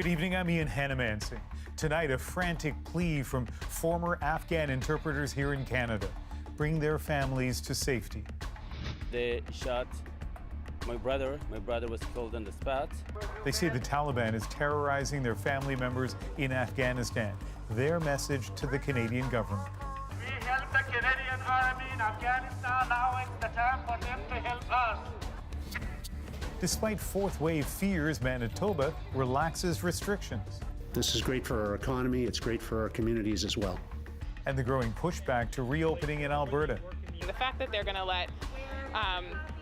Good evening, I'm Ian Hanemansing. Tonight, a frantic plea from former Afghan interpreters here in Canada. Bring their families to safety. They shot my brother. My brother was killed on the spot. They say the Taliban is terrorizing their family members in Afghanistan. Their message to the Canadian government. We help the Canadian Army in Afghanistan. Now it's the time for them to help us. Despite fourth wave fears, Manitoba relaxes restrictions. This is great for our economy. It's great for our communities as well. And the growing pushback to reopening in Alberta. The fact that they're going to let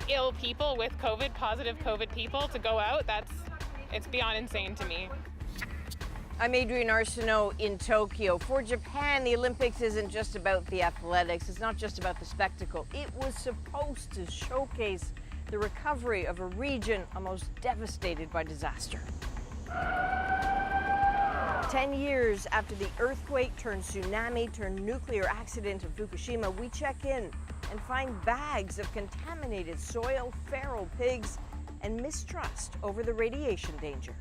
ill people with COVID, positive COVID people to go out, it's beyond insane to me. I'm Adrienne Arsenault in Tokyo. For Japan, the Olympics isn't just about the athletics. It's not just about the spectacle. It was supposed to showcase the recovery of a region almost devastated by disaster. 10 years after the earthquake turned tsunami turned nuclear accident in Fukushima, we check in and find bags of contaminated soil, feral pigs, and mistrust over the radiation danger.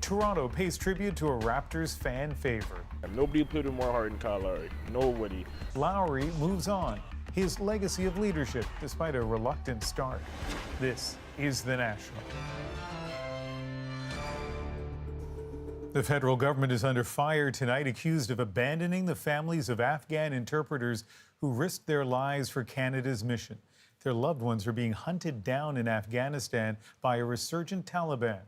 Toronto pays tribute to a Raptors fan favorite. And nobody played with more heart than Kyle Lowry. Nobody. Lowry moves on. His legacy of leadership, despite a reluctant start. This is The National. The federal government is under fire tonight, accused of abandoning the families of Afghan interpreters who risked their lives for Canada's mission. Their loved ones are being hunted down in Afghanistan by a resurgent Taliban.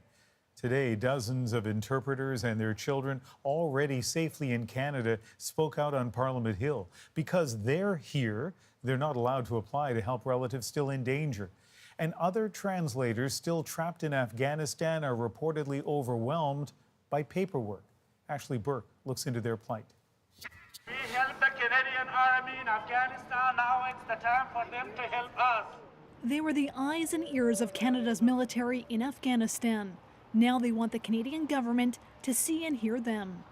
Today, dozens of interpreters and their children, already safely in Canada, spoke out on Parliament Hill. Because they're here, they're not allowed to apply to help relatives still in danger. And other translators still trapped in Afghanistan are reportedly overwhelmed by paperwork. Ashley Burke looks into their plight. We help the Canadian Army in Afghanistan. Now it's the time for them to help us. They were the eyes and ears of Canada's military in Afghanistan. Now they want the Canadian government to see and hear them.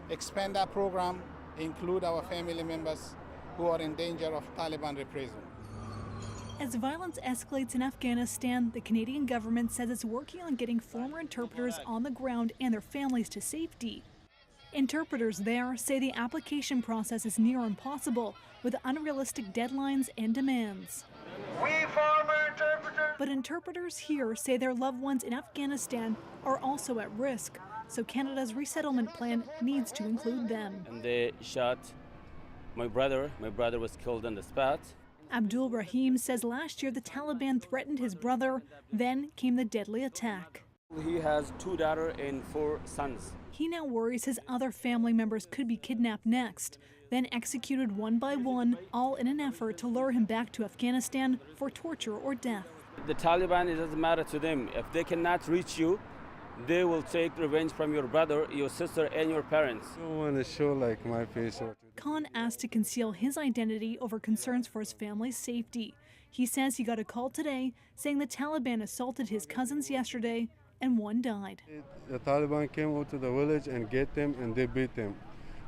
Expand our program, include our family members who are in danger of Taliban reprisal. As violence escalates in Afghanistan, the Canadian government says it's working on getting former interpreters on the ground and their families to safety. Interpreters there say the application process is near impossible, with unrealistic deadlines and demands. We former interpreters. But interpreters here say their loved ones in Afghanistan are also at risk, so Canada's resettlement plan needs to include them. And they shot my brother. My brother was killed on the spot. Abdul Rahim says last year the Taliban threatened his brother, then came the deadly attack. He has 2 daughters and 4 sons. He now worries his other family members could be kidnapped next, then executed one by one, all in an effort to lure him back to Afghanistan for torture or death. The Taliban, it doesn't matter to them. If they cannot reach you, they will take revenge from your brother, your sister, and your parents. I don't want to show like my face. Khan asked to conceal his identity over concerns for his family's safety. He says he got a call today saying the Taliban assaulted his cousins yesterday and one died. The Taliban came out to the village and get them and they beat them.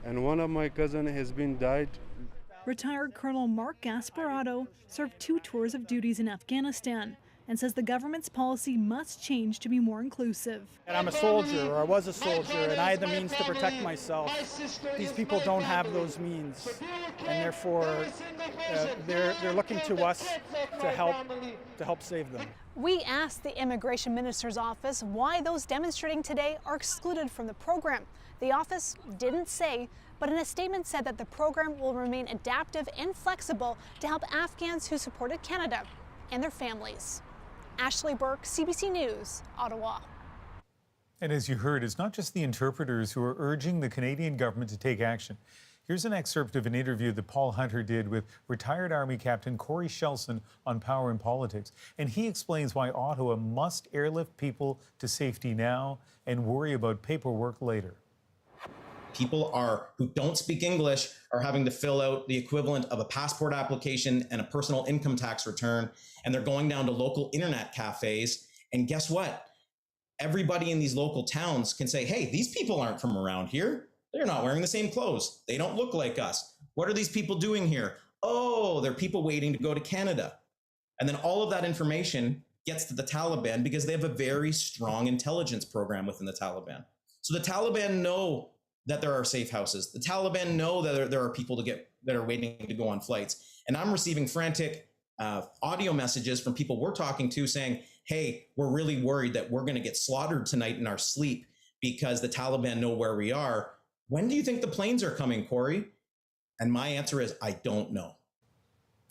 And one of my cousins has been died. Retired Colonel Mark Gasparotto served 2 tours of duties in Afghanistan and says the government's policy must change to be more inclusive. And I'm a soldier, or I was a soldier, and I had the means to protect myself. These people don't have those means, and therefore they're looking to us to help save them. We asked the Immigration Minister's office why those demonstrating today are excluded from the program. The office didn't say, but in a statement said that the program will remain adaptive and flexible to help Afghans who supported Canada and their families. Ashley Burke, CBC News, Ottawa. And as you heard, it's not just the interpreters who are urging the Canadian government to take action. Here's an excerpt of an interview that Paul Hunter did with retired Army Captain Corey Shelson on Power and Politics. And he explains why Ottawa must airlift people to safety now and worry about paperwork later. People who don't speak English are having to fill out the equivalent of a passport application and a personal income tax return, and they're going down to local internet cafes. And guess what? Everybody in these local towns can say, hey, these people aren't from around here. They're not wearing the same clothes. They don't look like us. What are these people doing here? Oh, they're people waiting to go to Canada. And then all of that information gets to the Taliban because they have a very strong intelligence program within the Taliban. So the Taliban know that there are safe houses. The Taliban know that there are people that are waiting to go on flights. And I'm receiving frantic audio messages from people we're talking to saying, hey, we're really worried that we're going to get slaughtered tonight in our sleep because the Taliban know where we are. When do you think the planes are coming, Corey? And my answer is, I don't know.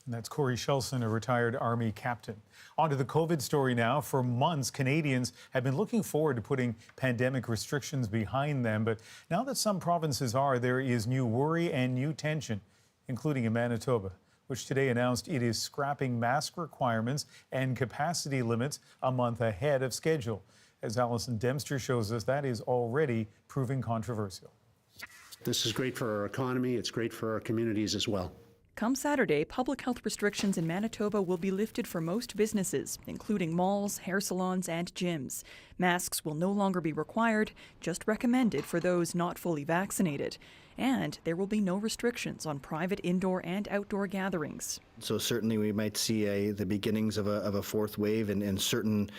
And that's Corey Shelson, a retired Army captain. On to the COVID story now. For months, Canadians have been looking forward to putting pandemic restrictions behind them. But now that some provinces are, there is new worry and new tension, including in Manitoba, which today announced it is scrapping mask requirements and capacity limits a month ahead of schedule. As Alison Dempster shows us, that is already proving controversial. This is great for our economy. It's great for our communities as well. Come Saturday, public health restrictions in Manitoba will be lifted for most businesses, including malls, hair salons, and gyms. Masks will no longer be required, just recommended for those not fully vaccinated. And there will be no restrictions on private indoor and outdoor gatherings. So certainly we might see the beginnings of a fourth wave in certain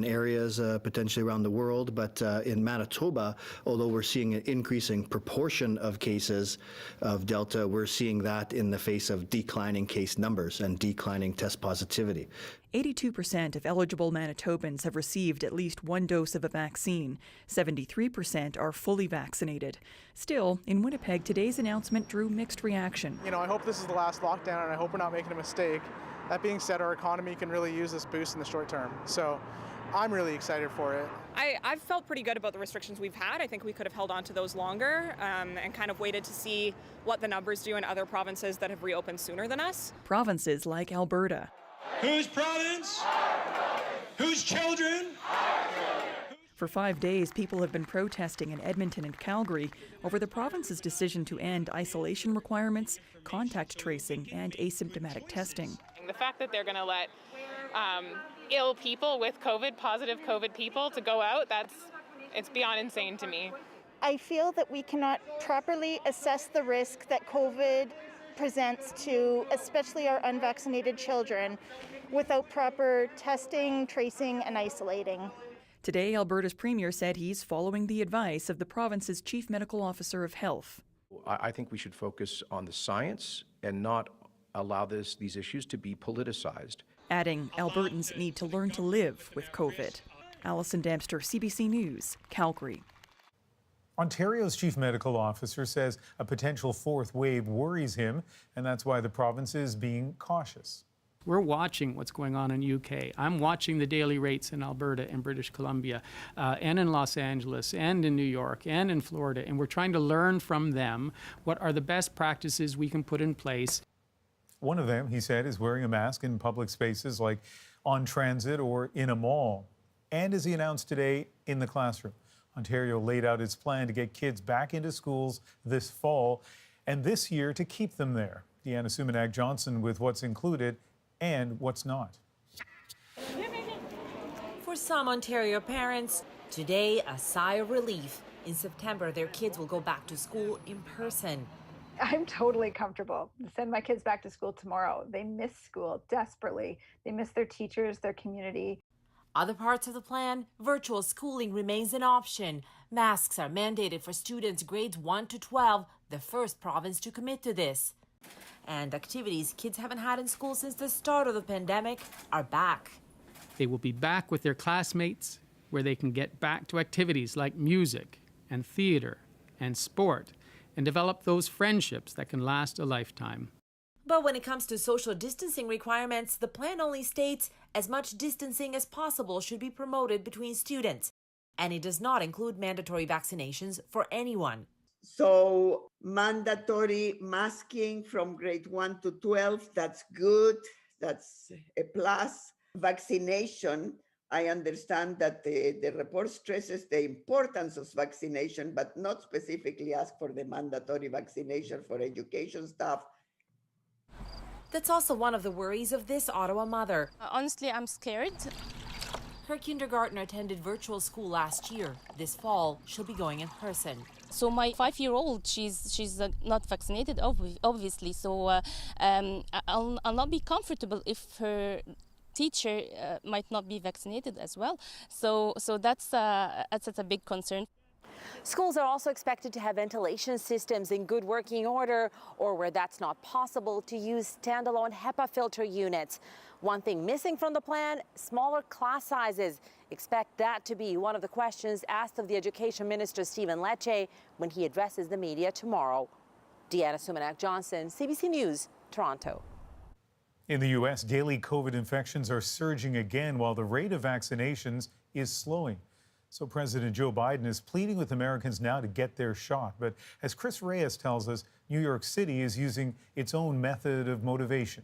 areas, potentially around the world. But in Manitoba, although we're seeing an increasing proportion of cases of Delta, we're seeing that in the face of declining case numbers and declining test positivity. 82% of eligible Manitobans have received at least one dose of a vaccine. 73% are fully vaccinated. Still, in Winnipeg, today's announcement drew mixed reaction. I hope this is the last lockdown, and I hope we're not making a mistake. That being said, our economy can really use this boost in the short term. So I'm really excited for it. I've felt pretty good about the restrictions we've had. I think we could have held on to those longer and kind of waited to see what the numbers do in other provinces that have reopened sooner than us. Provinces like Alberta. Whose province? Whose children? For 5 days, people have been protesting in Edmonton and Calgary over the province's decision to end isolation requirements, contact tracing, and asymptomatic testing. The fact that they're going to let ill people with positive COVID people to go out, it's beyond insane to me. I feel that we cannot properly assess the risk that COVID presents to especially our unvaccinated children without proper testing, tracing, and isolating. Today, Alberta's premier said he's following the advice of the province's chief medical officer of health. I think we should focus on the science and not allow these issues to be politicized. Adding, Albertans need to learn to live with COVID. Alison Dempster, CBC News, Calgary. Ontario's chief medical officer says a potential fourth wave worries him, and that's why the province is being cautious. We're watching what's going on in UK. I'm watching the daily rates in Alberta and British Columbia and in Los Angeles and in New York and in Florida, and we're trying to learn from them what are the best practices we can put in place. One of them, he said, is wearing a mask in public spaces like on transit or in a mall. And as he announced today, in the classroom. Ontario laid out its plan to get kids back into schools this fall and this year to keep them there. Deanna Sumanak-Johnson with what's included and what's not. For some Ontario parents, today a sigh of relief. In September, their kids will go back to school in person. I'm totally comfortable. Send my kids back to school tomorrow. They miss school desperately. They miss their teachers, their community. Other parts of the plan, virtual schooling remains an option. Masks are mandated for students grades 1 to 12, the first province to commit to this. And activities kids haven't had in school since the start of the pandemic are back. They will be back with their classmates, where they can get back to activities like music and theater and sport and develop those friendships that can last a lifetime. But when it comes to social distancing requirements, the plan only states as much distancing as possible should be promoted between students. And it does not include mandatory vaccinations for anyone. So mandatory masking from grade 1 to 12, that's good. That's a plus. Vaccination, I understand that the report stresses the importance of vaccination, but not specifically ask for the mandatory vaccination for education staff. That's also one of the worries of this Ottawa mother. Honestly, I'm scared. Her kindergartner attended virtual school last year. This fall, she'll be going in person. So my 5-year-old, she's not vaccinated, obviously. So I'll not be comfortable if her teacher might not be vaccinated as well. So that's a big concern. Schools are also expected to have ventilation systems in good working order, or where that's not possible, to use standalone HEPA filter units. One thing missing from the plan, smaller class sizes. Expect that to be one of the questions asked of the Education Minister Stephen Lecce when he addresses the media tomorrow. Deanna Sumanak-Johnson, CBC News, Toronto. In the U.S., daily COVID infections are surging again while the rate of vaccinations is slowing. So President Joe Biden is pleading with Americans now to get their shot. But as Chris Reyes tells us, New York City is using its own method of motivation.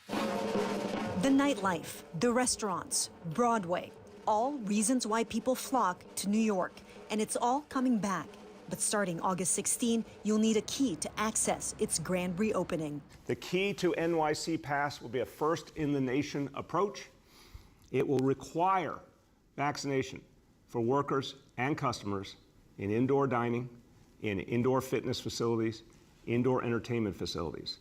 The nightlife, the restaurants, Broadway, all reasons why people flock to New York. And it's all coming back. But starting August 16, you'll need a key to access its grand reopening. The key to NYC Pass will be a first-in-the-nation approach. It will require vaccination for workers and customers in indoor dining, in indoor fitness facilities, indoor entertainment facilities.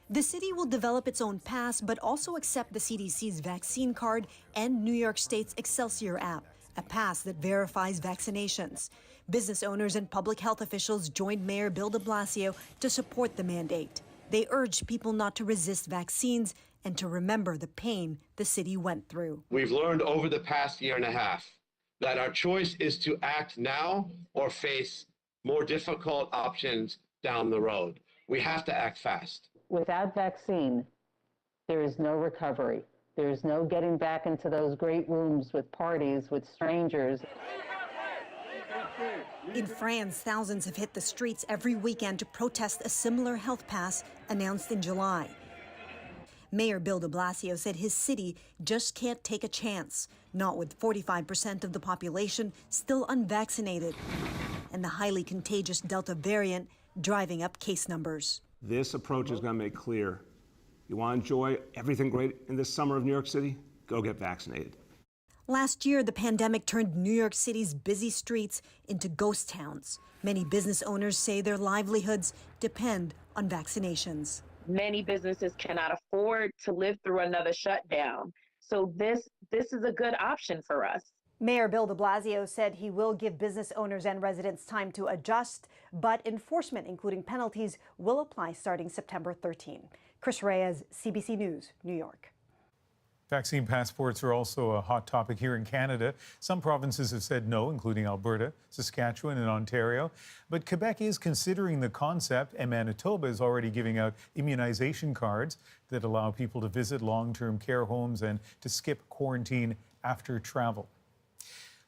The city will develop its own pass, but also accept the CDC's vaccine card and New York State's Excelsior app, a pass that verifies vaccinations. Business owners and public health officials joined Mayor Bill de Blasio to support the mandate. They urged people not to resist vaccines and to remember the pain the city went through. We've learned over the past year and a half that our choice is to act now or face more difficult options down the road. We have to act fast. Without vaccine, there is no recovery. There is no getting back into those great rooms with parties with strangers. In France, thousands have hit the streets every weekend to protest a similar health pass announced in July. Mayor Bill de Blasio said his city just can't take a chance, not with 45% of the population still unvaccinated and the highly contagious Delta variant driving up case numbers. This approach is going to make clear, you want to enjoy everything great in this summer of New York City? Go get vaccinated. Last year, the pandemic turned New York City's busy streets into ghost towns. Many business owners say their livelihoods depend on vaccinations. Many businesses cannot afford to live through another shutdown. So this is a good option for us. Mayor Bill de Blasio said he will give business owners and residents time to adjust, but enforcement, including penalties, will apply starting September 13. Chris Reyes, CBC News, New York. Vaccine passports are also a hot topic here in Canada. Some provinces have said no, including Alberta, Saskatchewan, and Ontario. But Quebec is considering the concept, and Manitoba is already giving out immunization cards that allow people to visit long-term care homes and to skip quarantine after travel.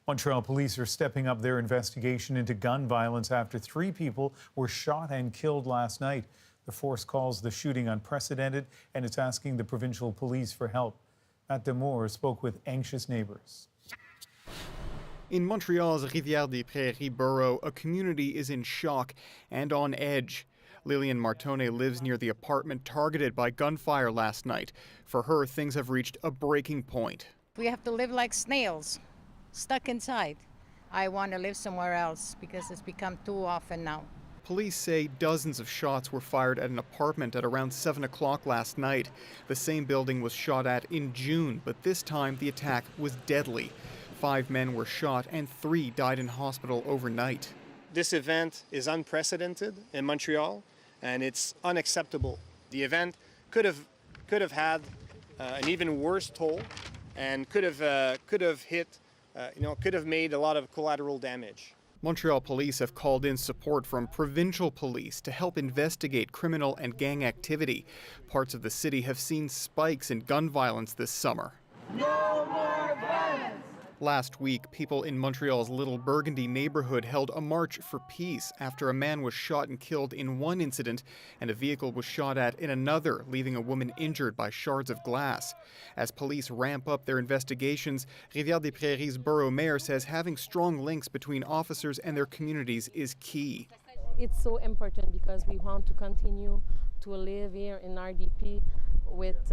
Montreal police are stepping up their investigation into gun violence after 3 people were shot and killed last night. The force calls the shooting unprecedented, and it's asking the provincial police for help. Matt Demour spoke with anxious neighbors. In Montreal's Rivière-des-Prairies borough, a community is in shock and on edge. Lillian Martone lives near the apartment targeted by gunfire last night. For her, things have reached a breaking point. We have to live like snails, stuck inside. I want to live somewhere else because it's become too often now. Police say dozens of shots were fired at an apartment at around 7 o'clock last night. The same building was shot at in June, but this time the attack was deadly. 5 men were shot and 3 died in hospital overnight. This event is unprecedented in Montreal, and it's unacceptable. The event could have had an even worse toll, and could have made a lot of collateral damage. Montreal police have called in support from provincial police to help investigate criminal and gang activity. Parts of the city have seen spikes in gun violence this summer. No more violence! Last week, people in Montreal's Little Burgundy neighborhood held a march for peace after a man was shot and killed in one incident and a vehicle was shot at in another, leaving a woman injured by shards of glass. As police ramp up their investigations, Rivière-des-Prairies borough mayor says having strong links between officers and their communities is key. It's so important because we want to continue to live here in RDP with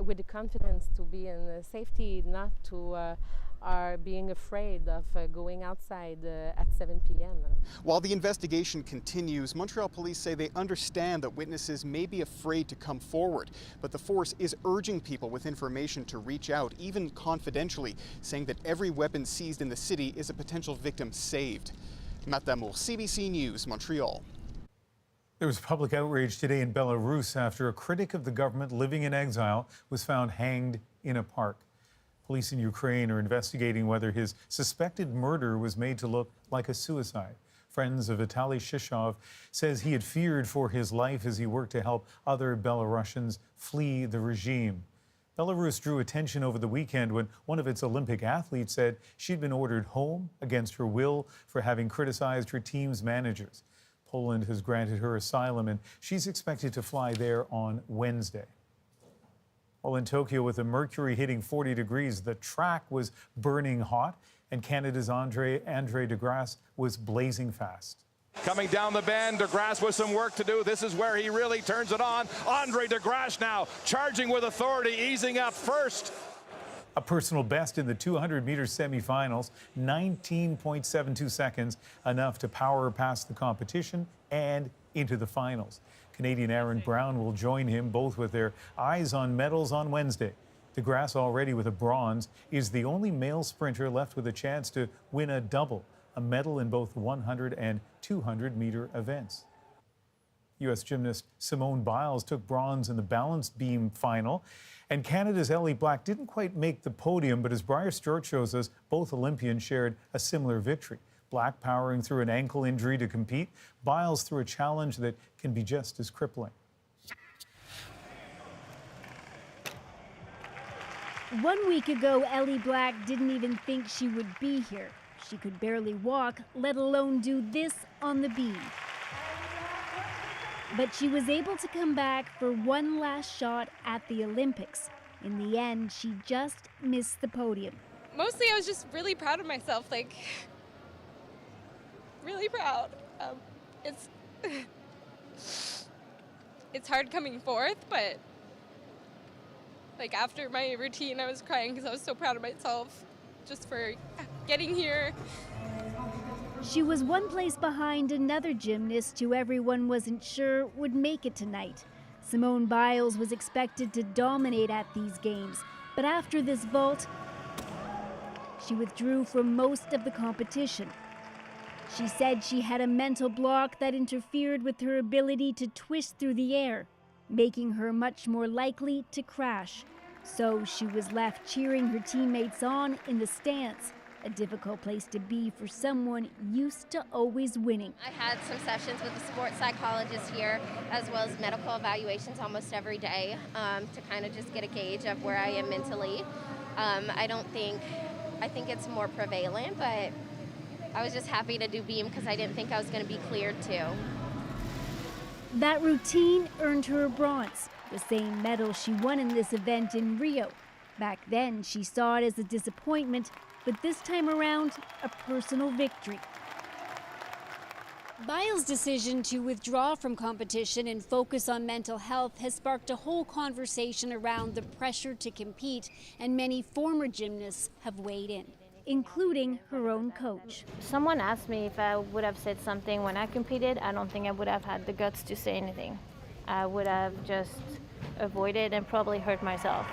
with the confidence to be in safety, not to are being afraid of going outside at 7 p.m. While the investigation continues, Montreal police say they understand that witnesses may be afraid to come forward, but the force is urging people with information to reach out, even confidentially, saying that every weapon seized in the city is a potential victim saved. Matt Damour, CBC News, Montreal. There was public outrage today in Belarus after a critic of the government living in exile was found hanged in a park. Police in Ukraine are investigating whether his suspected murder was made to look like a suicide. Friends of Vitaly Shishov says he had feared for his life as he worked to help other Belarusians flee the regime. Belarus drew attention over the weekend when one of its Olympic athletes said she'd been ordered home against her will for having criticized her team's managers. Poland has granted her asylum, and she's expected to fly there on Wednesday. Well, in Tokyo, with the mercury hitting 40 degrees, the track was burning hot, and Canada's Andre DeGrasse was blazing fast. Coming down the bend, DeGrasse with some work to do. This is where he really turns it on. Andre DeGrasse now charging with authority, easing up first. A personal best in the 200-meter semifinals, 19.72 seconds, enough to power past the competition and into the finals. Canadian Aaron Brown will join him, both with their eyes on medals on Wednesday. DeGrasse, already with a bronze, is the only male sprinter left with a chance to win a double, a medal in both 100 and 200-meter events. U.S. gymnast Simone Biles took bronze in the balance beam final, and Canada's Ellie Black didn't quite make the podium, but as Briar Stewart shows us, both Olympians shared a similar victory. Black powering through an ankle injury to compete, Biles through a challenge that can be just as crippling. 1 week ago, Ellie Black didn't even think she would be here. She could barely walk, let alone do this on the beam. But she was able to come back for one last shot at the Olympics. In the end, she just missed the podium. Mostly I was just really proud of myself, really proud. It's hard coming fourth, but after my routine, I was crying because I was so proud of myself just for getting here. She was one place behind another gymnast who everyone wasn't sure would make it tonight. Simone Biles was expected to dominate at these games, but after this vault, she withdrew from most of the competition. She said she had a mental block that interfered with her ability to twist through the air, making her much more likely to crash. So she was left cheering her teammates on in the stands, a difficult place to be for someone used to always winning. I had some sessions with the sports psychologist here, as well as medical evaluations almost every day to kind of just get a gauge of where I am mentally. I think it's more prevalent, but I was just happy to do beam because I didn't think I was going to be cleared too. That routine earned her a bronze, the same medal she won in this event in Rio. Back then, she saw it as a disappointment, but this time around, a personal victory. Biles' decision to withdraw from competition and focus on mental health has sparked a whole conversation around the pressure to compete, and many former gymnasts have weighed in, including her own coach. Someone asked me if I would have said something when I competed. I don't think I would have had the guts to say anything. I would have just avoided and probably hurt myself.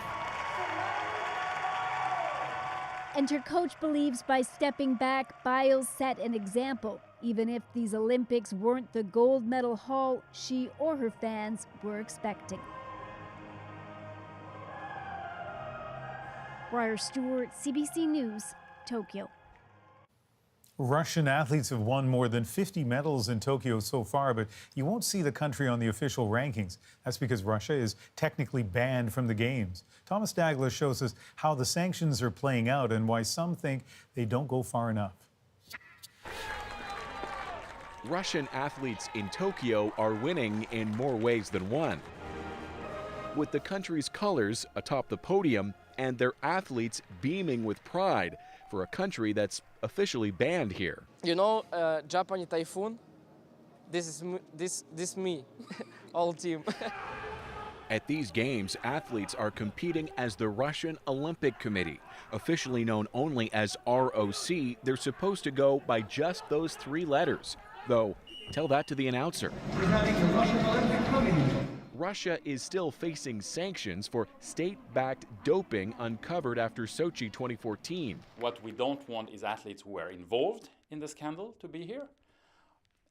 And her coach believes by stepping back, Biles set an example, even if these Olympics weren't the gold medal haul she or her fans were expecting. Briar Stewart, CBC News, Tokyo. Russian athletes have won more than 50 medals in Tokyo so far, but you won't see the country on the official rankings. That's because Russia is technically banned from the Games. Thomas Douglas shows us how the sanctions are playing out and why some think they don't go far enough. Russian athletes in Tokyo are winning in more ways than one. With the country's colors atop the podium and their athletes beaming with pride for a country that's officially banned here. You know, Japan Typhoon, this is me, all team. At these games, athletes are competing as the Russian Olympic Committee. Officially known only as ROC, they're supposed to go by just those 3 letters. Though, tell that to the announcer. Russia is still facing sanctions for state-backed doping uncovered after Sochi 2014. What we don't want is athletes who were involved in the scandal to be here.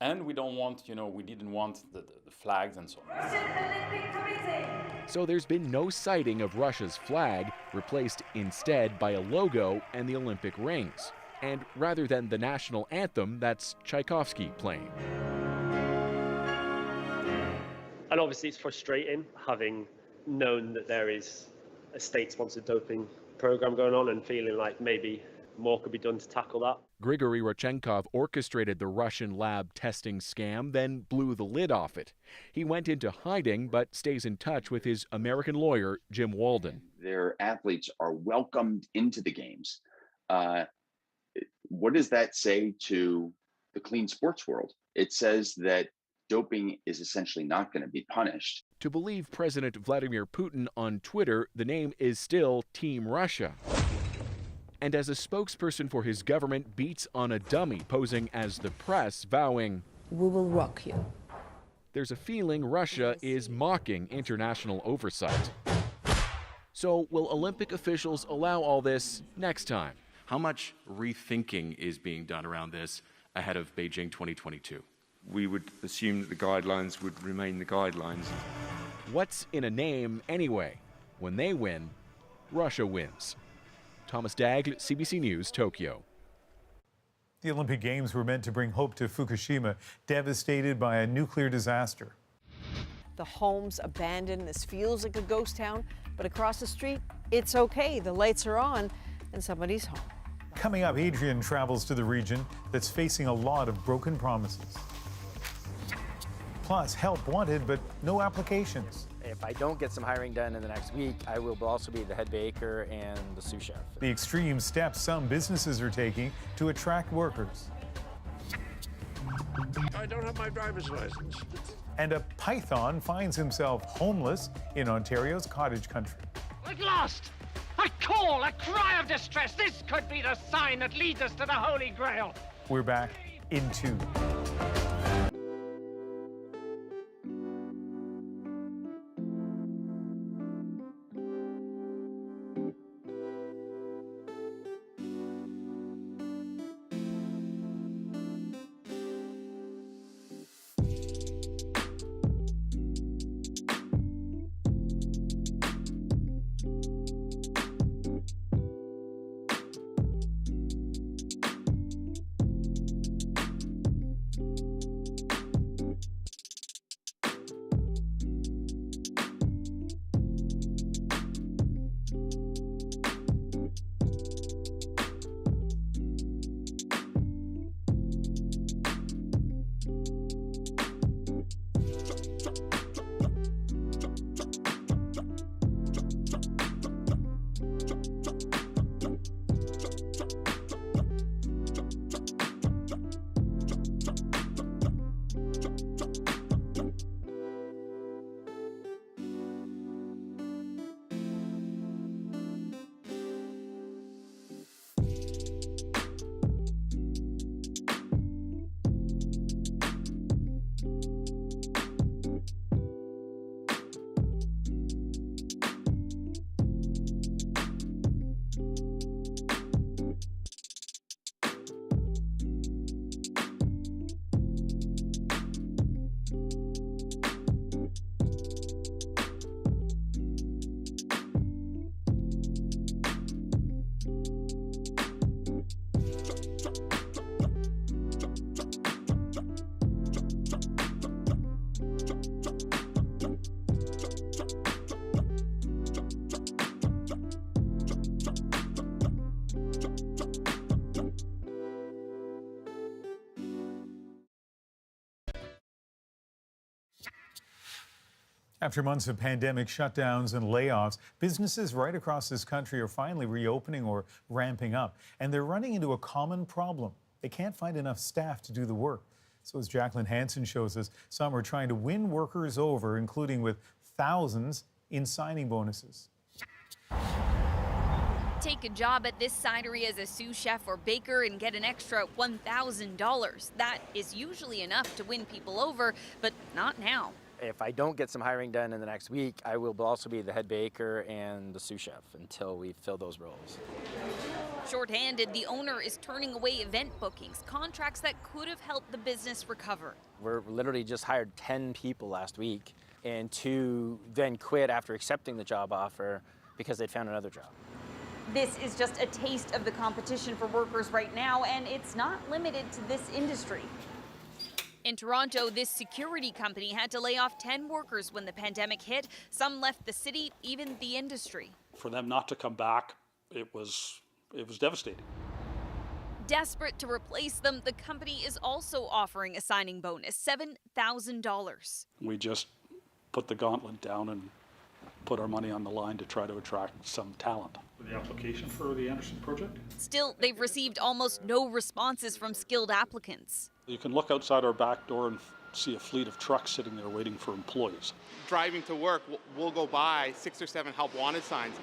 And we don't want, we didn't want the flags and so on. Russian Olympic Committee. So there's been no sighting of Russia's flag, replaced instead by a logo and the Olympic rings. And rather than the national anthem, that's Tchaikovsky playing. And obviously it's frustrating having known that there is a state-sponsored doping program going on and feeling like maybe more could be done to tackle that. Grigory Rodchenkov orchestrated the Russian lab testing scam, then blew the lid off it. He went into hiding, but stays in touch with his American lawyer, Jim Walden. Their athletes are welcomed into the games. What does that say to the clean sports world? It says that doping is essentially not going to be punished. To believe President Vladimir Putin on Twitter, the name is still Team Russia. And as a spokesperson for his government beats on a dummy posing as the press, vowing, "We will rock you." There's a feeling Russia is mocking international oversight. So will Olympic officials allow all this next time? How much rethinking is being done around this ahead of Beijing 2022? We would assume that the guidelines would remain the guidelines. What's in a name anyway? When they win, Russia wins. Thomas Daigle, CBC News, Tokyo. The Olympic Games were meant to bring hope to Fukushima, devastated by a nuclear disaster. The homes abandoned. This feels like a ghost town, but across the street, it's okay. The lights are on and somebody's home. Coming up, Adrian travels to the region that's facing a lot of broken promises. Plus, help wanted, but no applications. If I don't get some hiring done in the next week, I will also be the head baker and the sous chef. The extreme steps some businesses are taking to attract workers. I don't have my driver's license. And a python finds himself homeless in Ontario's cottage country. We're lost! A call, a cry of distress! This could be the sign that leads us to the Holy Grail! We're back in 2. After months of pandemic shutdowns and layoffs, businesses right across this country are finally reopening or ramping up. And they're running into a common problem. They can't find enough staff to do the work. So as Jacqueline Hansen shows us, some are trying to win workers over, including with thousands in signing bonuses. Take a job at this cidery as a sous chef or baker and get an extra $1,000. That is usually enough to win people over, but not now. If I don't get some hiring done in the next week, I will also be the head baker and the sous chef until we fill those roles. Short-handed, the owner is turning away event bookings, contracts that could have helped the business recover. We're literally just hired 10 people last week, and 2 then quit after accepting the job offer because they'd found another job. This is just a taste of the competition for workers right now, and it's not limited to this industry. In Toronto, this security company had to lay off 10 workers when the pandemic hit. Some left the city, even the industry. For them not to come back, it was devastating. Desperate to replace them, the company is also offering a signing bonus, $7,000. We just put the gauntlet down and put our money on the line to try to attract some talent. The application for the Anderson project? Still, they've received almost no responses from skilled applicants. You can look outside our back door and see a fleet of trucks sitting there waiting for employees. Driving to work, we'll go by 6 or 7 help wanted signs.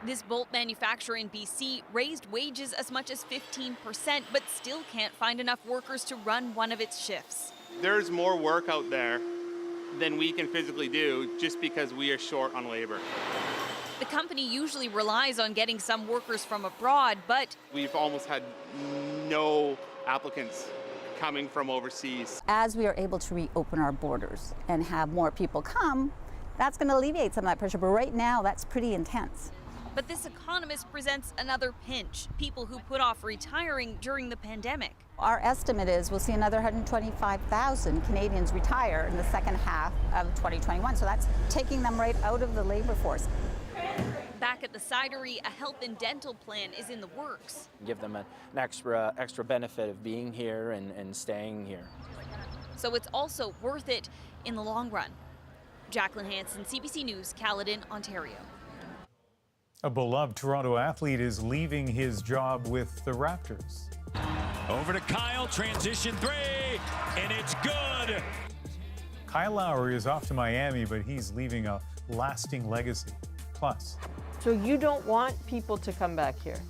This bolt manufacturer in BC raised wages as much as 15%, but still can't find enough workers to run one of its shifts. There's more work out there than we can physically do just because we are short on labor. The company usually relies on getting some workers from abroad, but we've almost had no applicants coming from overseas. As we are able to reopen our borders and have more people come, that's going to alleviate some of that pressure, but right now that's pretty intense. But this economist presents another pinch, people who put off retiring during the pandemic. Our estimate is we'll see another 125,000 Canadians retire in the second half of 2021, so that's taking them right out of the labor force. Back at the cidery, a health and dental plan is in the works. Give them an extra benefit of being here and staying here. So it's also worth it in the long run. Jacqueline Hansen, CBC News, Caledon, Ontario. A beloved Toronto athlete is leaving his job with the Raptors. Over to Kyle, transition 3, and it's good. Kyle Lowry is off to Miami, but he's leaving a lasting legacy. Plus, so you don't want people to come back here?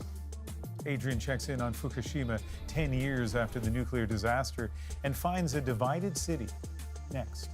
Adrian checks in on Fukushima 10 years after the nuclear disaster and finds a divided city. Next.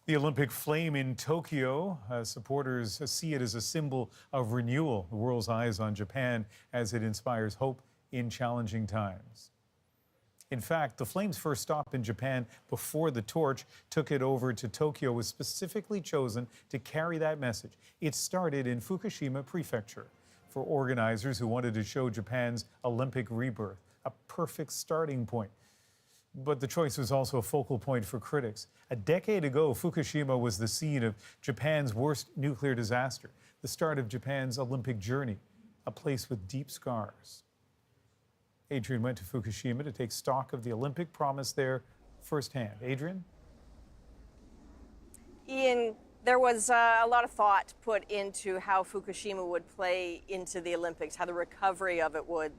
The Olympic flame in Tokyo, supporters see it as a symbol of renewal. The world's eyes on Japan as it inspires hope in challenging times. In fact, the flame's first stop in Japan before the torch took it over to Tokyo was specifically chosen to carry that message. It started in Fukushima Prefecture for organizers who wanted to show Japan's Olympic rebirth, a perfect starting point. But the choice was also a focal point for critics. A decade ago, Fukushima was the scene of Japan's worst nuclear disaster, the start of Japan's Olympic journey, a place with deep scars. Adrian went to Fukushima to take stock of the Olympic promise there firsthand. Adrian? Ian, there was a lot of thought put into how Fukushima would play into the Olympics, how the recovery of it would.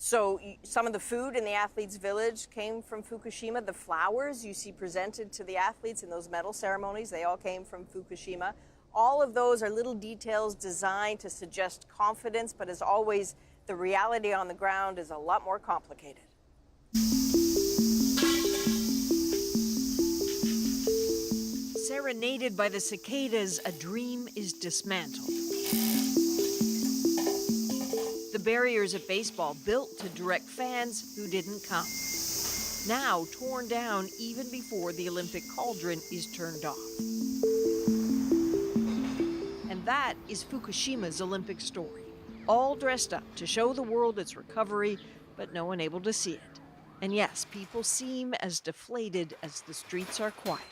So some of the food in the athletes' village came from Fukushima. The flowers you see presented to the athletes in those medal ceremonies, they all came from Fukushima. All of those are little details designed to suggest confidence, but as always, the reality on the ground is a lot more complicated. Serenaded by the cicadas, a dream is dismantled. The barriers of baseball built to direct fans who didn't come. Now torn down even before the Olympic cauldron is turned off. And that is Fukushima's Olympic story. All dressed up to show the world its recovery, but no one able to see it. And yes, people seem as deflated as the streets are quiet.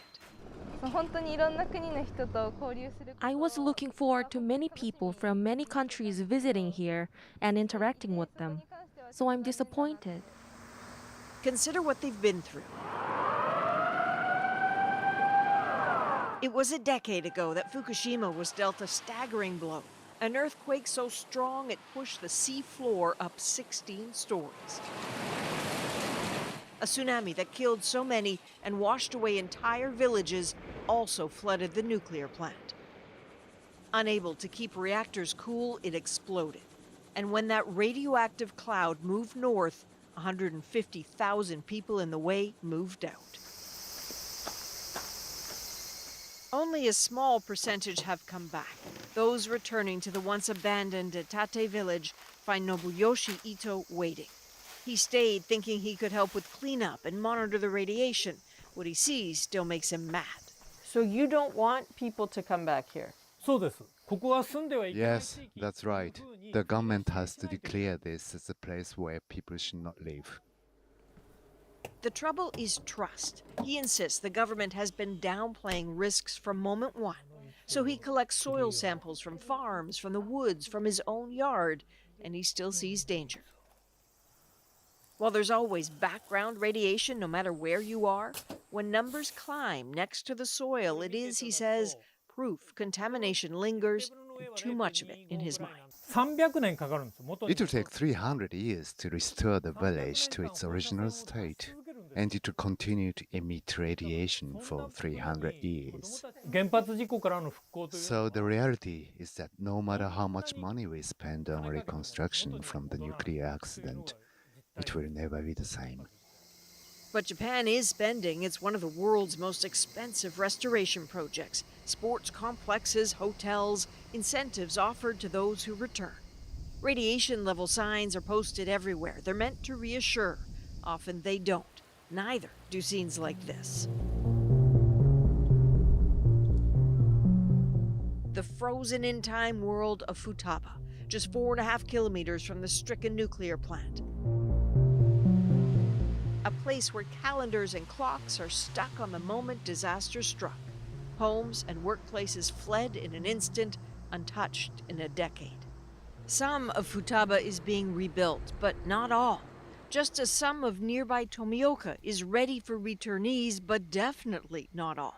I was looking forward to many people from many countries visiting here and interacting with them. So I'm disappointed. Consider what they've been through. It was a decade ago that Fukushima was dealt a staggering blow. An earthquake so strong it pushed the sea floor up 16 stories. A tsunami that killed so many and washed away entire villages also flooded the nuclear plant. Unable to keep reactors cool, it exploded. And when that radioactive cloud moved north, 150,000 people in the way moved out. Only a small percentage have come back. Those returning to the once abandoned Etate village find Nobuyoshi Ito waiting. He stayed thinking he could help with cleanup and monitor the radiation. What he sees still makes him mad. So you don't want people to come back here? Yes, that's right. The government has to declare this as a place where people should not live. The trouble is trust. He insists the government has been downplaying risks from moment one. So he collects soil samples from farms, from the woods, from his own yard, and he still sees danger. While there's always background radiation no matter where you are, when numbers climb next to the soil, it is, he says, proof contamination lingers, and too much of it in his mind. It will take 300 years to restore the village to its original state, and it will continue to emit radiation for 300 years. So the reality is that no matter how much money we spend on reconstruction from the nuclear accident, it will never be the same. But Japan is spending. It's one of the world's most expensive restoration projects. Sports complexes, hotels, incentives offered to those who return. Radiation level signs are posted everywhere. They're meant to reassure. Often they don't. Neither do scenes like this. The frozen-in-time world of Futaba, just 4.5 kilometers from the stricken nuclear plant. A place where calendars and clocks are stuck on the moment disaster struck. Homes and workplaces fled in an instant, untouched in a decade. Some of Futaba is being rebuilt, but not all. Just as some of nearby Tomioka is ready for returnees, but definitely not all.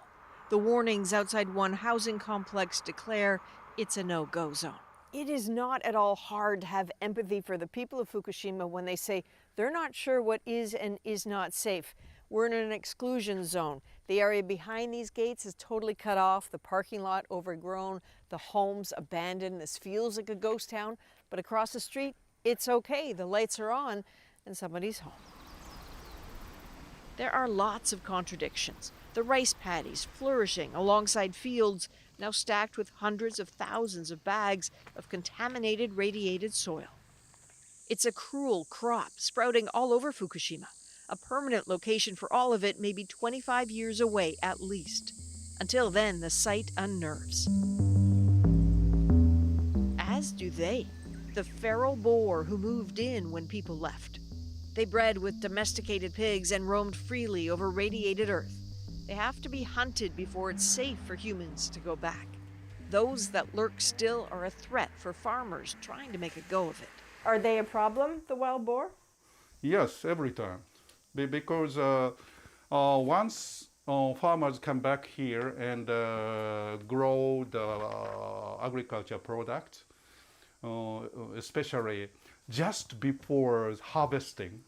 The warnings outside one housing complex declare it's a no-go zone. It is not at all hard to have empathy for the people of Fukushima when they say they're not sure what is and is not safe. We're in an exclusion zone. The area behind these gates is totally cut off, the parking lot overgrown, the homes abandoned. This feels like a ghost town, but across the street, it's okay. The lights are on and somebody's home. There are lots of contradictions. The rice paddies flourishing alongside fields now stacked with hundreds of thousands of bags of contaminated radiated soil. It's a cruel crop sprouting all over Fukushima. A permanent location for all of it may be 25 years away at least. Until then, the site unnerves. As do they, the feral boar who moved in when people left. They bred with domesticated pigs and roamed freely over radiated earth. They have to be hunted before it's safe for humans to go back. Those that lurk still are a threat for farmers trying to make a go of it. Are they a problem, the wild boar? Yes, every time. Because once farmers come back here and grow the agriculture product, especially just before harvesting,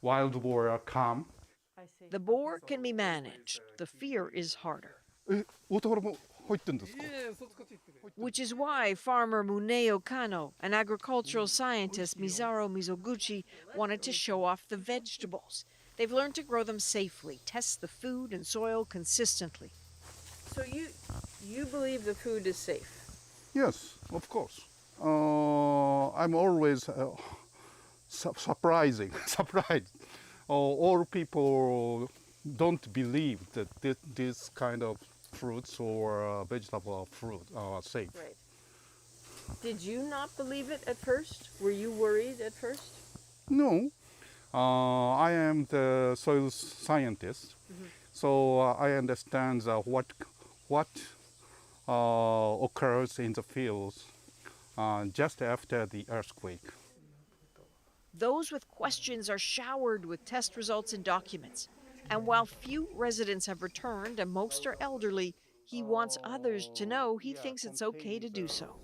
wild boar come. The boar can be managed. The fear is harder. Which is why farmer Muneo Kano and agricultural scientist Mizaru Mizoguchi wanted to show off the vegetables. They've learned to grow them safely, test the food and soil consistently. So you believe the food is safe? Yes, of course. I'm always surprised. All people don't believe that this kind of fruits or vegetable fruit are safe. Right. Did you not believe it at first? Were you worried at first? No. I am the soil scientist, so I understand what occurs in the fields just after the earthquake. Those with questions are showered with test results and documents. And while few residents have returned and most are elderly, he wants others to know he thinks it's okay to do so.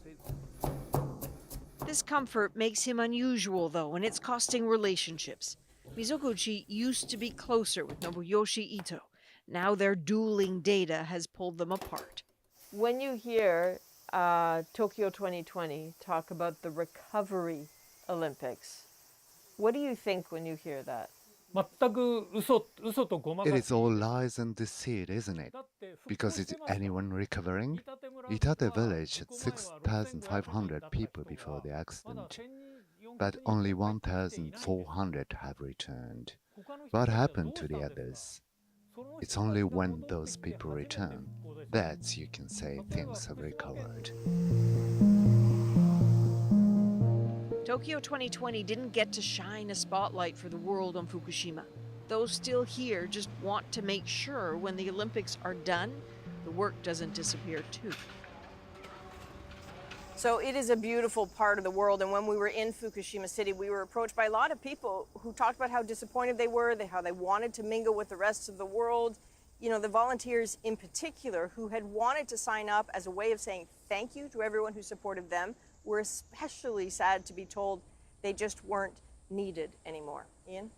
This comfort makes him unusual, though, and it's costing relationships. Mizoguchi used to be closer with Nobuyoshi Ito. Now their dueling data has pulled them apart. When you hear Tokyo 2020 talk about the recovery Olympics, what do you think when you hear that? It is all lies and deceit, isn't it? Because is anyone recovering? Itate village had 6,500 people before the accident, but only 1,400 have returned. What happened to the others? It's only when those people return that you can say things have recovered. Tokyo 2020 didn't get to shine a spotlight for the world on Fukushima. Those still here just want to make sure when the Olympics are done, the work doesn't disappear too. So it is a beautiful part of the world, and when we were in Fukushima City, we were approached by a lot of people who talked about how disappointed they were, how they wanted to mingle with the rest of the world. You know, the volunteers in particular who had wanted to sign up as a way of saying thank you to everyone who supported them were especially sad to be told they just weren't needed anymore. Ian?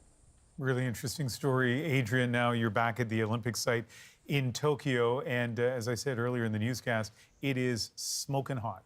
Really interesting story. Adrian, now you're back at the Olympic site in Tokyo, and as I said earlier in the newscast, it is smoking hot.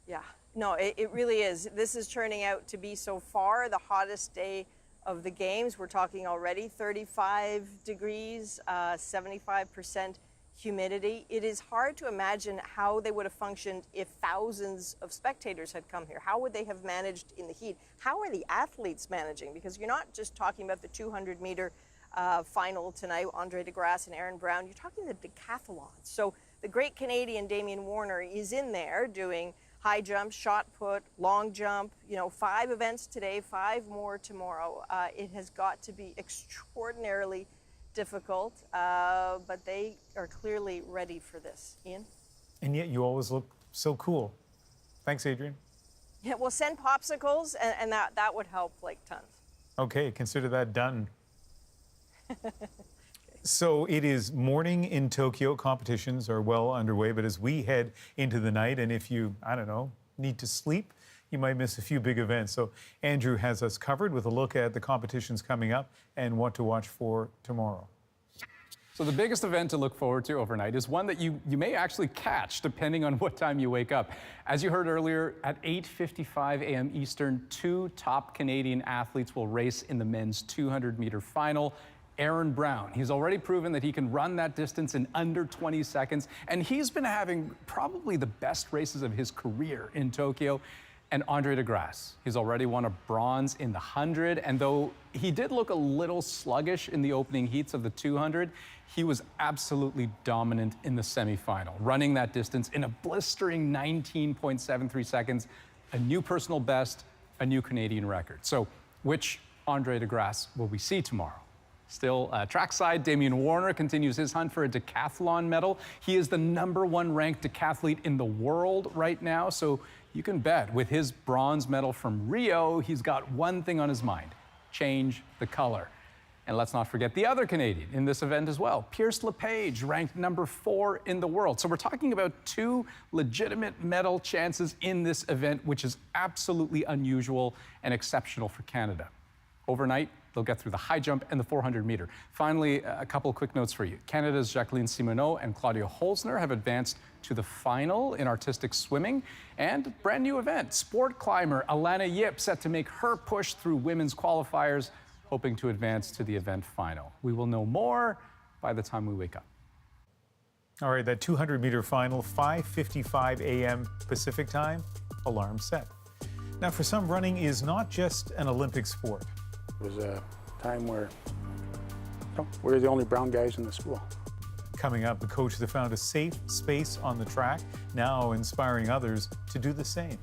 Yeah, no, it really is. This is turning out to be so far the hottest day of the Games. We're talking already 35 degrees, 75% humidity. It is hard to imagine how they would have functioned if thousands of spectators had come here. How would they have managed in the heat? How are the athletes managing? Because you're not just talking about the 200-meter final tonight, Andre DeGrasse and Aaron Brown. You're talking the decathlon. So the great Canadian Damian Warner is in there doing high jump, shot put, long jump, 5 events today, 5 more tomorrow. It has got to be extraordinarily difficult, but they are clearly ready for this. Ian? And yet you always look so cool. Thanks, Adrian. Yeah, well, send popsicles, and that would help like tons. Okay, consider that done. So it is morning in Tokyo. Competitions are well underway, but as we head into the night, and if you, I don't know, need to sleep, you might miss a few big events. So Andrew has us covered with a look at the competitions coming up and what to watch for tomorrow. So the biggest event to look forward to overnight is one that you may actually catch depending on what time you wake up. As you heard earlier, at 8:55 a.m. Eastern, 2 top Canadian athletes will race in the men's 200-meter final. Aaron Brown. He's already proven that he can run that distance in under 20 seconds, and he's been having probably the best races of his career in Tokyo. And Andre de Grasse, he's already won a bronze in the 100, and though he did look a little sluggish in the opening heats of the 200, he was absolutely dominant in the semifinal, running that distance in a blistering 19.73 seconds, a new personal best, a new Canadian record. So which Andre de Grasse will we see tomorrow? Still, trackside, Damian Warner continues his hunt for a decathlon medal. He is the #1 ranked decathlete in the world right now, so you can bet with his bronze medal from Rio, he's got one thing on his mind: change the color. And let's not forget the other Canadian in this event as well, Pierce LePage, ranked #4 in the world. So we're talking about 2 legitimate medal chances in this event, which is absolutely unusual and exceptional for Canada. Overnight, they'll get through the high jump and the 400 meter. Finally, a couple of quick notes for you. Canada's Jacqueline Simoneau and Claudia Holzner have advanced to the final in artistic swimming. And brand new event, sport climber Alana Yip set to make her push through women's qualifiers, hoping to advance to the event final. We will know more by the time we wake up. All right, that 200-meter final, 5:55 a.m. Pacific time, alarm set. Now, for some, running is not just an Olympic sport. It was a time where we were the only brown guys in the school. Coming up, the coach that found a safe space on the track, now inspiring others to do the same.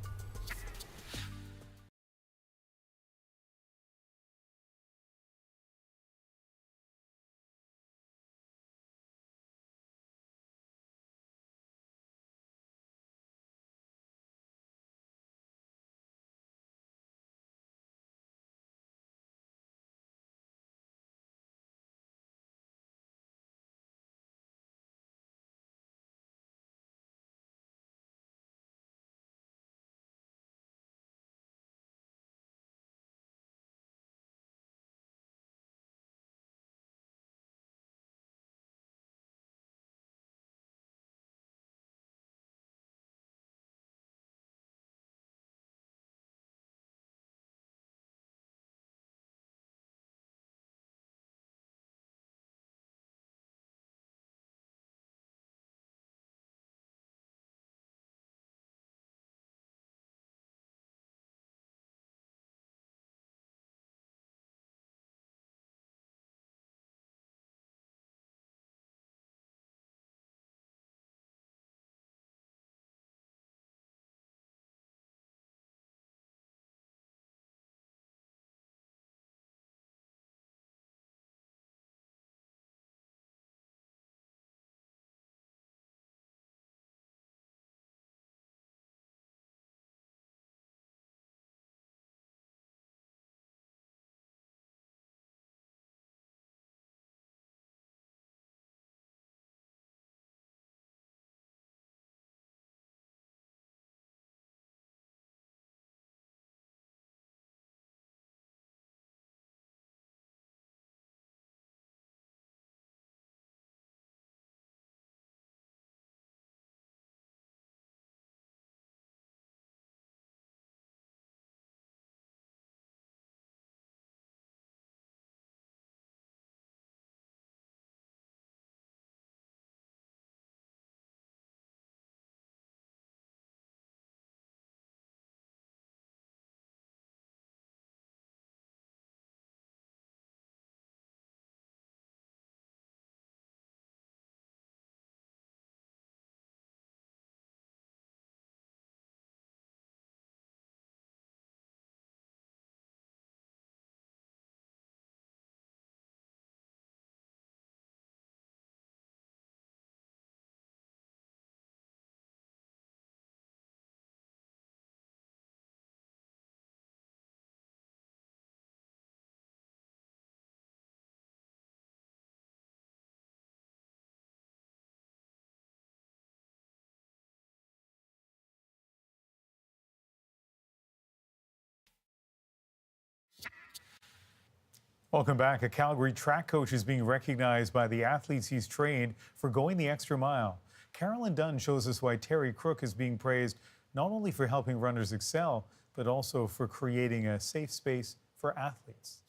Welcome back. A Calgary track coach is being recognized by the athletes he's trained for going the extra mile. Carolyn Dunn shows us why Terry Crook is being praised not only for helping runners excel, but also for creating a safe space for athletes.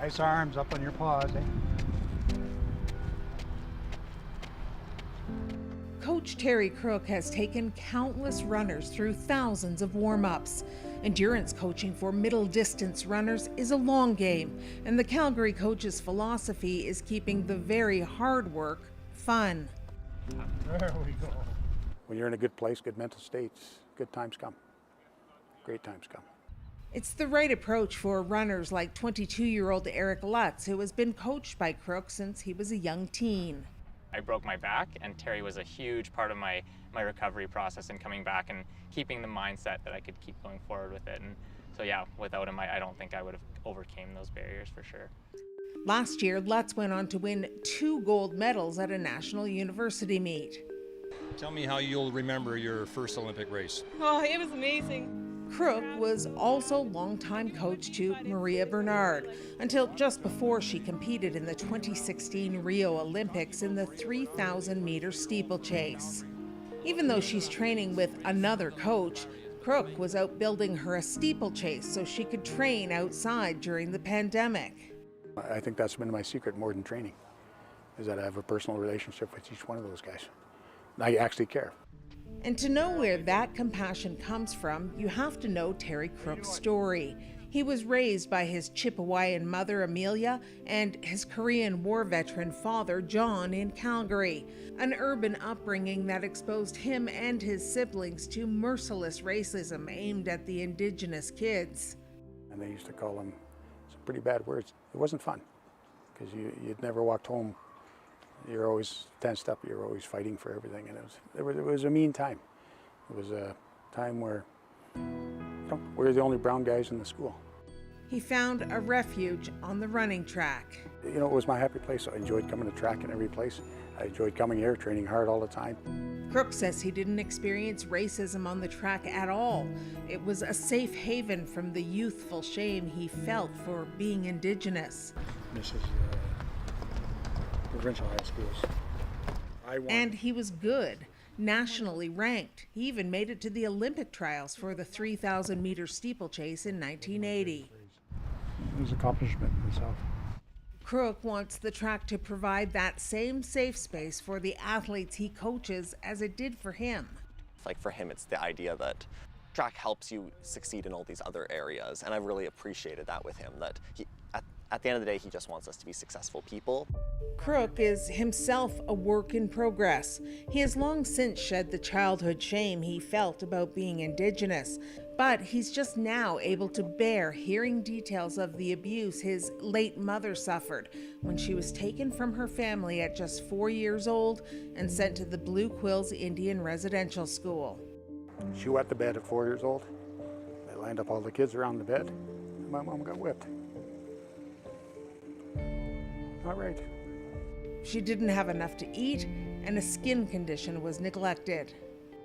Nice arms up on your paws, eh? Coach Terry Crook has taken countless runners through thousands of warm-ups. Endurance coaching for middle-distance runners is a long game, and the Calgary coach's philosophy is keeping the very hard work fun. There we go. When you're in a good place, good mental states, good times come. Great times come. It's the right approach for runners like 22-year-old Eric Lutz, who has been coached by Crook since he was a young teen. I broke my back, and Terry was a huge part of my recovery process and coming back and keeping the mindset that I could keep going forward with it. And so yeah, without him, I don't think I would have overcame those barriers for sure. Last year, Lutz went on to win 2 gold medals at a national university meet. Tell me how you'll remember your first Olympic race. Oh, it was amazing. Crook was also longtime coach to Maria Bernard until just before she competed in the 2016 Rio Olympics in the 3,000-meter steeplechase. Even though she's training with another coach, Crook was out building her a steeplechase so she could train outside during the pandemic. I think that's been my secret more than training, is that I have a personal relationship with each one of those guys. I actually care. And to know where that compassion comes from, you have to know Terry Crook's story. He was raised by his Chippewayan mother, Amelia, and his Korean War veteran father, John, in Calgary. An urban upbringing that exposed him and his siblings to merciless racism aimed at the Indigenous kids. And they used to call them some pretty bad words. It wasn't fun, because you'd never walked home. You're always tensed up, you're always fighting for everything, and it was a mean time. It was a time where we were the only brown guys in the school. He found a refuge on the running track. You know, it was my happy place. I enjoyed coming to track in every place. I enjoyed coming here, training hard all the time. Crook says he didn't experience racism on the track at all. It was a safe haven from the youthful shame he felt for being Indigenous. This is provincial high schools. And he was good, nationally ranked. He even made it to the Olympic trials for the 3,000-meter steeplechase in 1980. It was an accomplishment in itself. Crook wants the track to provide that same safe space for the athletes he coaches as it did for him. Like for him, it's the idea that track helps you succeed in all these other areas, and I've really appreciated that with him, that at the end of the day, he just wants us to be successful people. Crook is himself a work in progress. He has long since shed the childhood shame he felt about being Indigenous, but he's just now able to bear hearing details of the abuse his late mother suffered when she was taken from her family at just 4 years old and sent to the Blue Quills Indian Residential School. She wet the bed at 4 years old. They lined up all the kids around the bed, and my mom got whipped. Not right. She didn't have enough to eat, and a skin condition was neglected.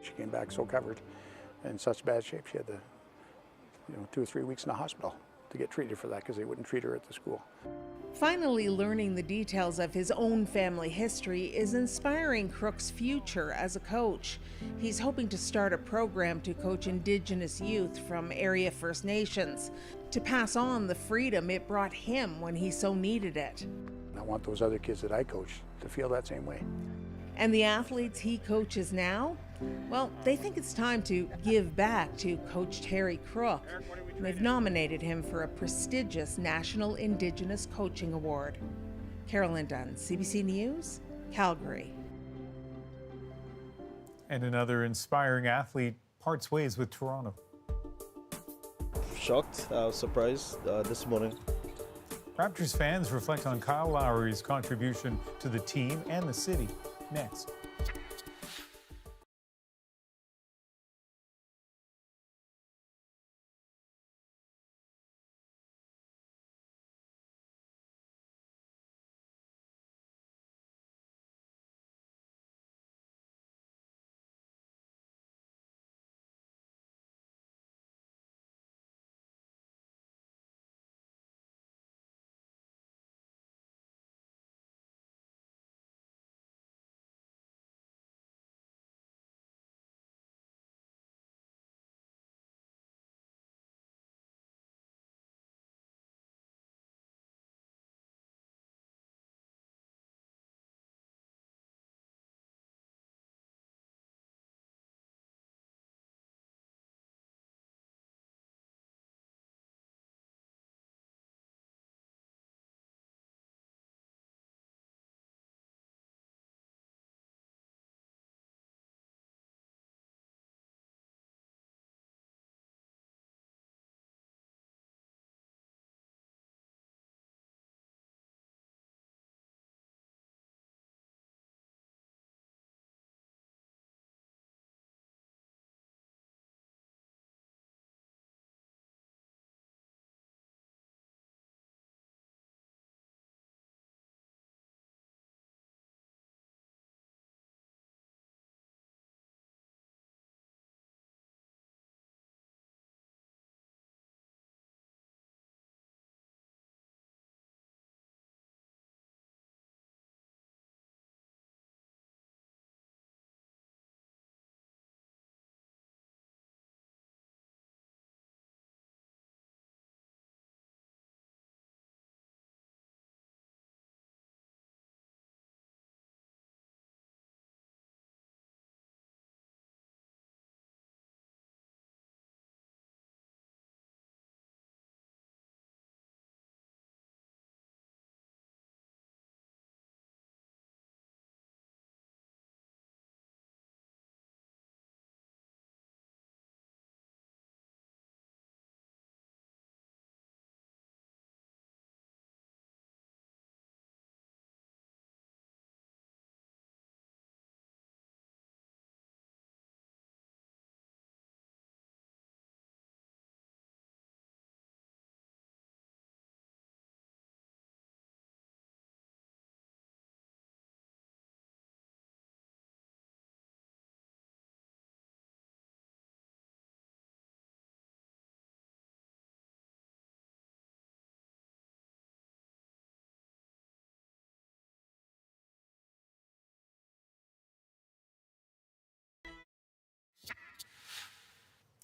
She came back so covered, in such bad shape, she had to, 2 or 3 weeks in the hospital to get treated for that because they wouldn't treat her at the school. Finally learning the details of his own family history is inspiring Crook's future as a coach. He's hoping to start a program to coach Indigenous youth from area First Nations, to pass on the freedom it brought him when he so needed it. I want those other kids that I coach to feel that same way. And the athletes he coaches now? Well, they think it's time to give back to Coach Terry Crook. They've nominated him for a prestigious National Indigenous Coaching Award. Carolyn Dunn, CBC News, Calgary. And another inspiring athlete parts ways with Toronto. Shocked, surprised this morning. Raptors fans reflect on Kyle Lowry's contribution to the team and the city next.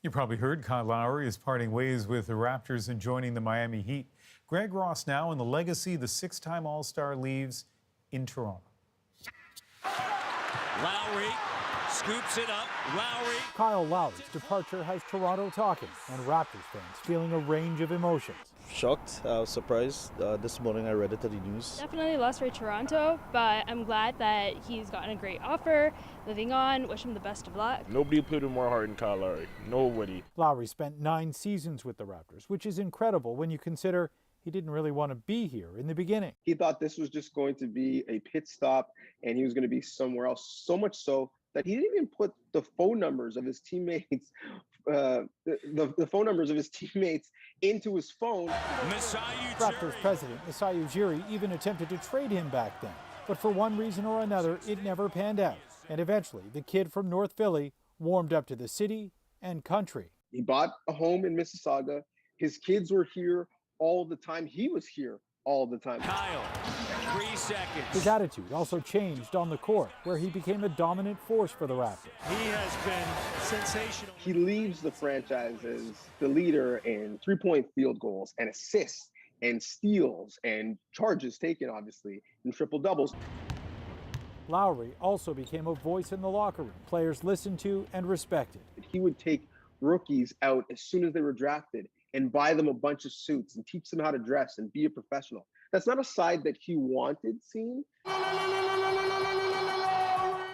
You probably heard Kyle Lowry is parting ways with the Raptors and joining the Miami Heat. Greg Ross now in the legacy the six-time All-Star leaves in Toronto. Lowry scoops it up. Lowry. Kyle Lowry's departure has Toronto talking and Raptors fans feeling a range of emotions. Shocked, surprised. This morning I read it on the news. Definitely lost for Toronto, but I'm glad that he's gotten a great offer. Moving on, wish him the best of luck. Nobody put in more heart than Kyle Lowry. Nobody. Lowry spent 9 seasons with the Raptors, which is incredible when you consider he didn't really want to be here in the beginning. He thought this was just going to be a pit stop and he was going to be somewhere else, so much so that he didn't even put the phone numbers of his teammates the phone numbers of his teammates into his phone. Raptors president Masai Ujiri even attempted to trade him back then, but for one reason or another, it never panned out. And eventually, the kid from North Philly warmed up to the city and country. He bought a home in Mississauga. His kids were here all the time. He was here all the time. Kyle, 3 seconds. His attitude also changed on the court, where he became a dominant force for the Raptors. He has been sensational. He leaves the franchise as the leader in three-point field goals and assists and steals and charges taken, obviously, in triple-doubles. Lowry also became a voice in the locker room players listened to and respected. He would take rookies out as soon as they were drafted and buy them a bunch of suits and teach them how to dress and be a professional. That's not a side that he wanted seen.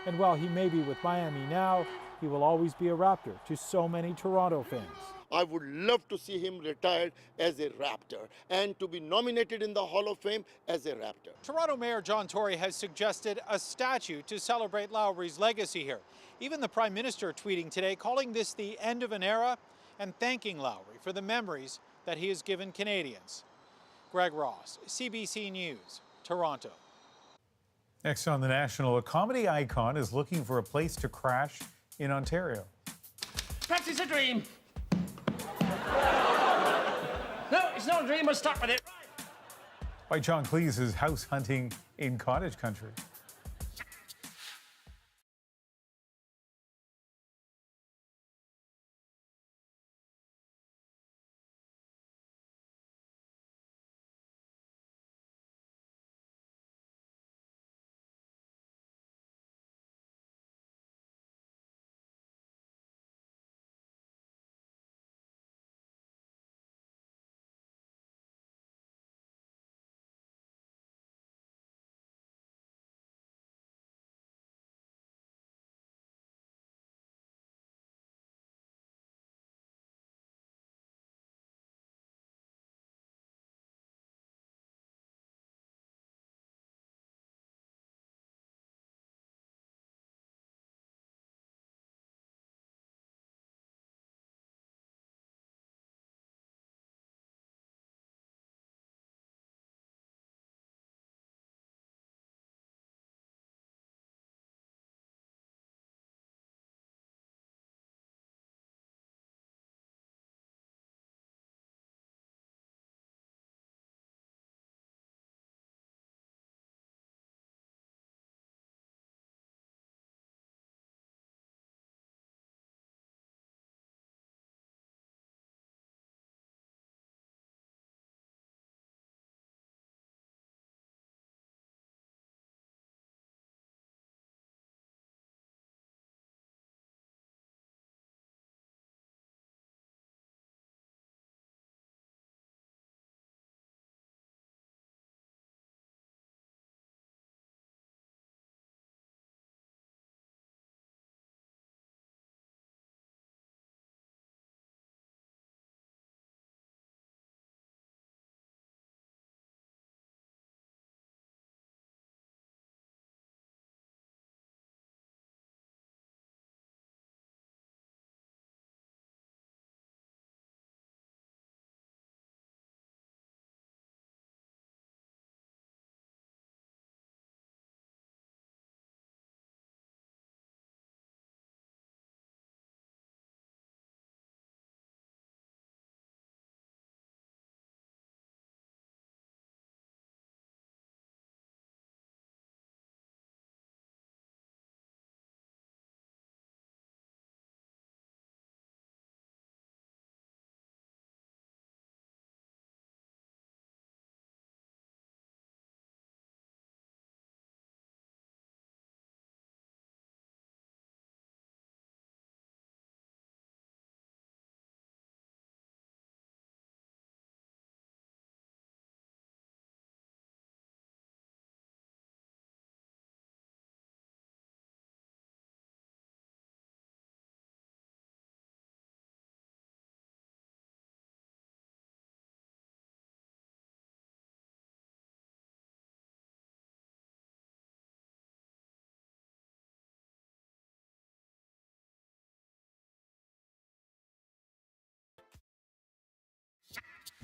And while he may be with Miami now, he will always be a Raptor to so many Toronto fans. I would love to see him retired as a Raptor and to be nominated in the Hall of Fame as a Raptor. Toronto Mayor John Tory has suggested a statue to celebrate Lowry's legacy here. Even the Prime Minister tweeting today, calling this the end of an era and thanking Lowry for the memories that he has given Canadians. Greg Ross, CBC News, Toronto. Next on The National, a comedy icon is looking for a place to crash in Ontario. Perhaps it's a dream. No, it's not a dream. I'll start with it. Why John Cleese is house hunting in cottage country.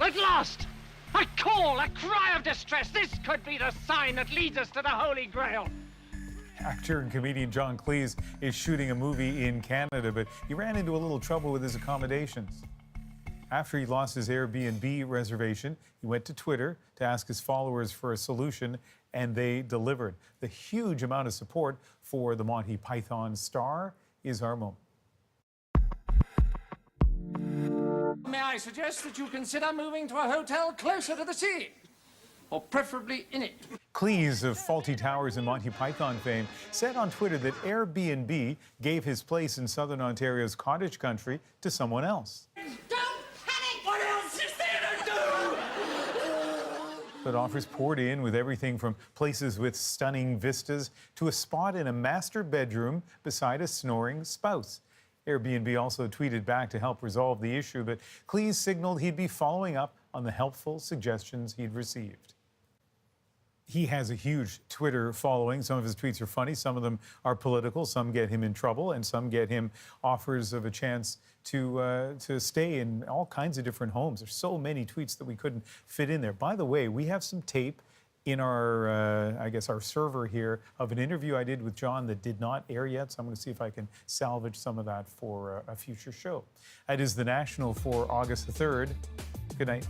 At last! A call, a cry of distress. This could be the sign that leads us to the Holy Grail. Actor and comedian John Cleese is shooting a movie in Canada, but he ran into a little trouble with his accommodations. After he lost his Airbnb reservation, he went to Twitter to ask his followers for a solution, and they delivered. The huge amount of support for the Monty Python star is our moment. May I suggest that you consider moving to a hotel closer to the sea, or preferably in it? Cleese of Faulty Towers and Monty Python fame said on Twitter that Airbnb gave his place in southern Ontario's cottage country to someone else. What else is there to do? But offers poured in with everything from places with stunning vistas to a spot in a master bedroom beside a snoring spouse. Airbnb also tweeted back to help resolve the issue, but Cleese signaled he'd be following up on the helpful suggestions he'd received. He has a huge Twitter following. Some of his tweets are funny, some of them are political, some get him in trouble, and some get him offers of a chance to stay in all kinds of different homes. There's so many tweets that we couldn't fit in there. By the way, we have some tape in our, I guess, our server here of an interview I did with John that did not air yet, so I'm going to see if I can salvage some of that for a future show. That is The National for August the 3rd. Good night.